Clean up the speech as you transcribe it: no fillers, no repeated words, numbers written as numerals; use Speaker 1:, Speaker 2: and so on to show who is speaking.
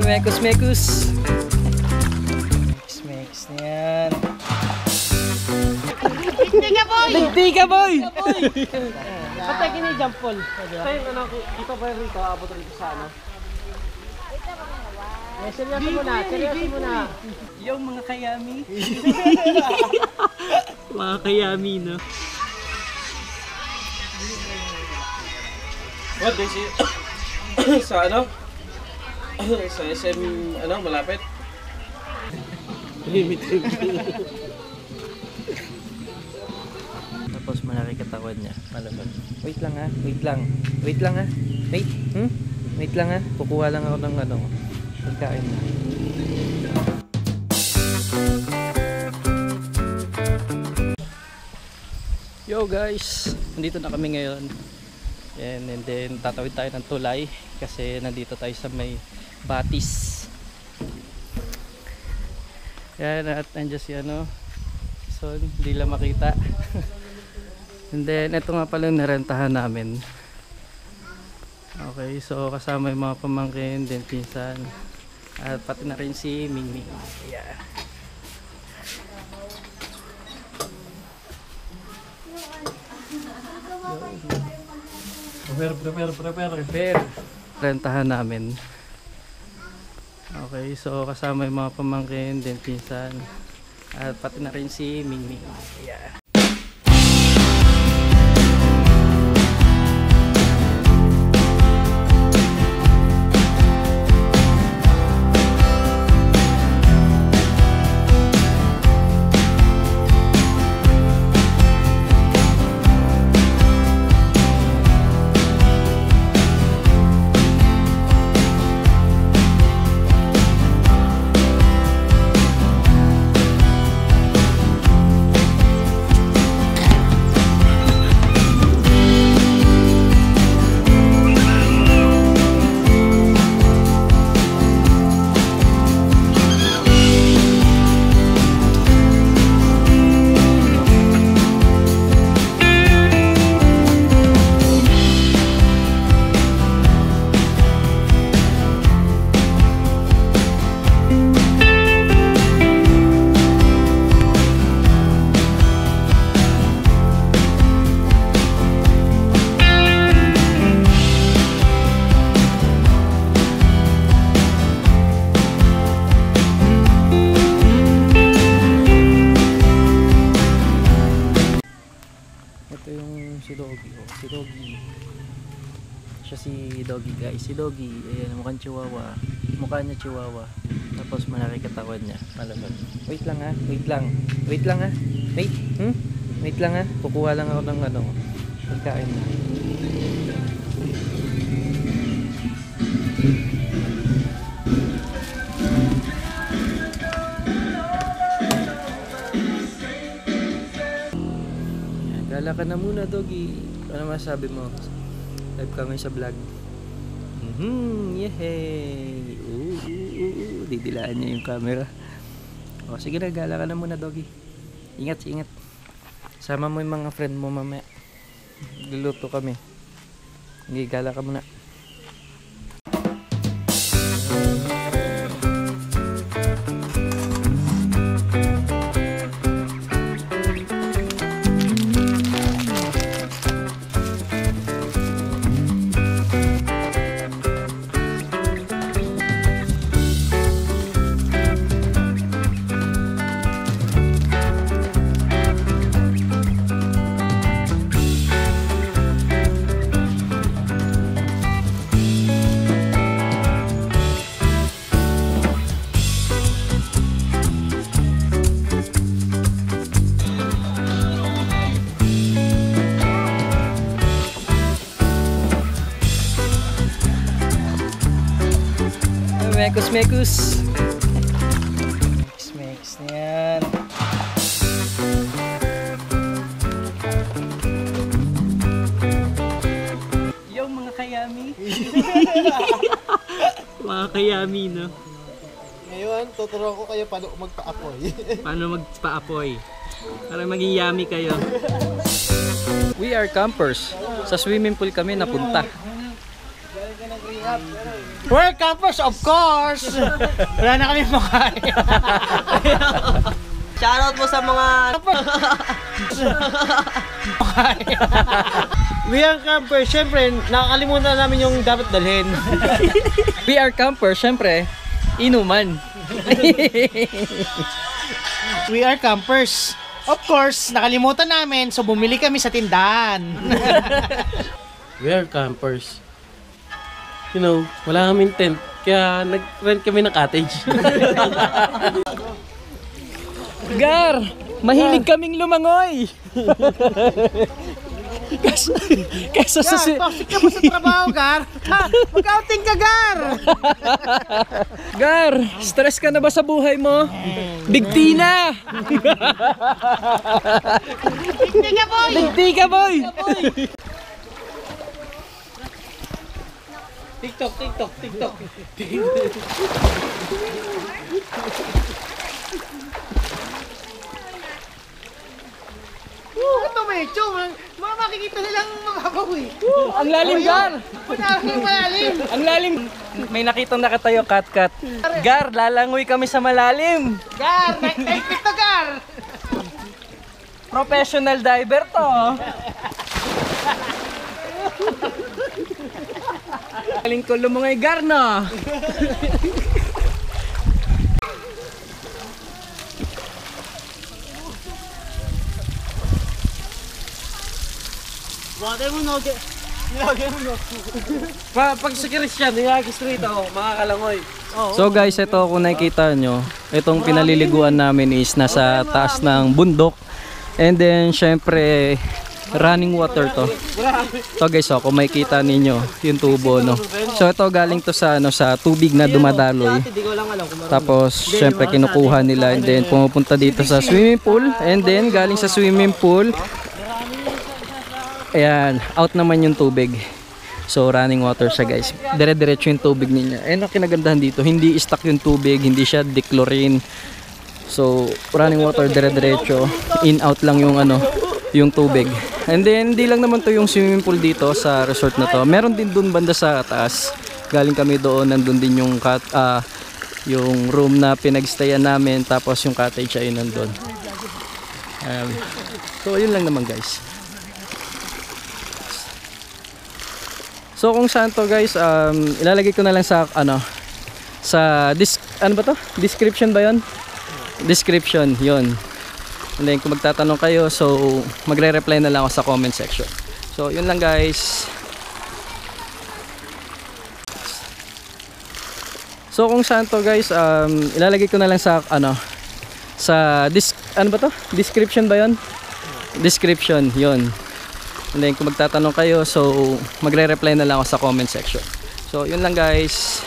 Speaker 1: Mekus. Mekus na yan. Digdi ka boy!
Speaker 2: Patay kini jump pole. Tayo ano ito ba rito abot rito sa ano? Seryoso muna.
Speaker 1: Yung mga kayami. Mga kayami, no?
Speaker 2: What this is? Sa ano? Sa SM ano malapit?
Speaker 1: Tapos malaki katawan niya, malaban. Wait lang ha. Wait lang ha. Kukuha lang ako ng ano, pagkain na. Yo guys, nandito na kami ngayon. And then tatawid tayo ng tulay kasi nandito tayo sa may Batis. Yan, at nandiyan si ano, so hindi lang makita. And then ito nga pala yung narentahan namin. Okay, so kasama yung mga pamangkin, then pinsan, at pati na rin si Mingming. Yeah. Prepare. Rentahan namin. Okay, so kasama yung mga pamangkin, then pinsan, at pati na rin si Mingming. Yeah. Si Doggy. Siya si Doggy guys. Si Doggy, ayan, mukhang chihuahua. Mukha niya chihuahua. Tapos malaki katawan niya, malaban. Wait lang ha. Wait lang ha. Wait lang ha. Kukuha lang ako ng ano, pagkain na. Gala ka na muna, Doggy. Ano masabi mo? Live kami sa vlog. Yehey! Didilaan niya yung camera. O sige na, gala ka na muna, Doggy. Ingat. Sama mo yung mga friend mo mamaya. Luluto kami. Sige, gala ka muna. Mekus na yan. Yung mga kayami. Mga kayami, no?
Speaker 3: Ngayon, tuturuan ko kayo paano magpa-apoy.
Speaker 1: Paano magpa-apoy? Para maging yummy kayo. We are campers. Sa swimming pool kami napunta.
Speaker 3: Galing ka ng rehab.
Speaker 4: We're campers, of course! Wala na kami makain.
Speaker 5: Shoutout po sa mga...
Speaker 4: We are campers, syempre, nakakalimutan namin yung dapat dalhin.
Speaker 1: We are campers, syempre, inuman.
Speaker 4: We are campers. Of course, nakalimutan namin, so bumili kami sa tindahan.
Speaker 2: We are campers. You know, wala kaming tent. Kaya nag-rent kami ng cottage.
Speaker 1: Gar, mahilig kaming lumangoy. Kesa sa
Speaker 4: Toxic ka mo sa trabaho, Gar. Mag-outing ka, Gar.
Speaker 1: Gar, stress ka na ba sa buhay mo? Big T na! Big T ka, boy!
Speaker 2: TikTok.
Speaker 4: Ito may ito, makikita nilang maghabaw eh.
Speaker 1: Ang lalim, Gar!
Speaker 4: Malalim.
Speaker 1: Ang lalim! May nakitang nakatayo, kat. Gar, lalangoy kami sa malalim!
Speaker 4: Gar, take to, Gar.
Speaker 1: Professional diver to! Galing ko lumangoy, Gar, no?
Speaker 4: Water mo, no. Nilagay mo, no.
Speaker 2: Pag sa Christian, nilagis rito, makakalangoy.
Speaker 1: So guys, ito kung nakikita nyo, itong pinaliliguan namin is nasa taas ng bundok. And then, syempre, running water to. Ito guys, oh, kung makikita ninyo, yung tubo, no. So ito galing to sa, sa tubig na dumadaloy. Tapos, syempre, kinukuha nila. And then, pumupunta dito sa swimming pool. And then, galing sa swimming pool, ayan, out naman yung tubig. So running water siya guys. Dire-diretso yung tubig niya. And ang kinagandahan dito, hindi stuck yung tubig, hindi siya dechlorine. So running water dire-diretso, in out lang yung yung tubig. And then hindi lang naman to yung swimming pool dito sa resort na to. Meron din dun banda sa taas. Galing kami doon, nandun din yung yung room na pinagstayan namin, tapos yung cottage ay nandun. So yun lang naman guys. So kung saan to guys, ilalagay ko na lang sa sa description ba 'yon? Description 'yon. And then kung magtatanong kayo, so magre-reply na lang ako sa comment section. So yun lang guys. So kung saan to guys, ilalagay ko na lang sa sa description ba 'yon? Description 'yon. And then kung magtatanong kayo, so magre-reply na lang ako sa comment section. So yun lang guys.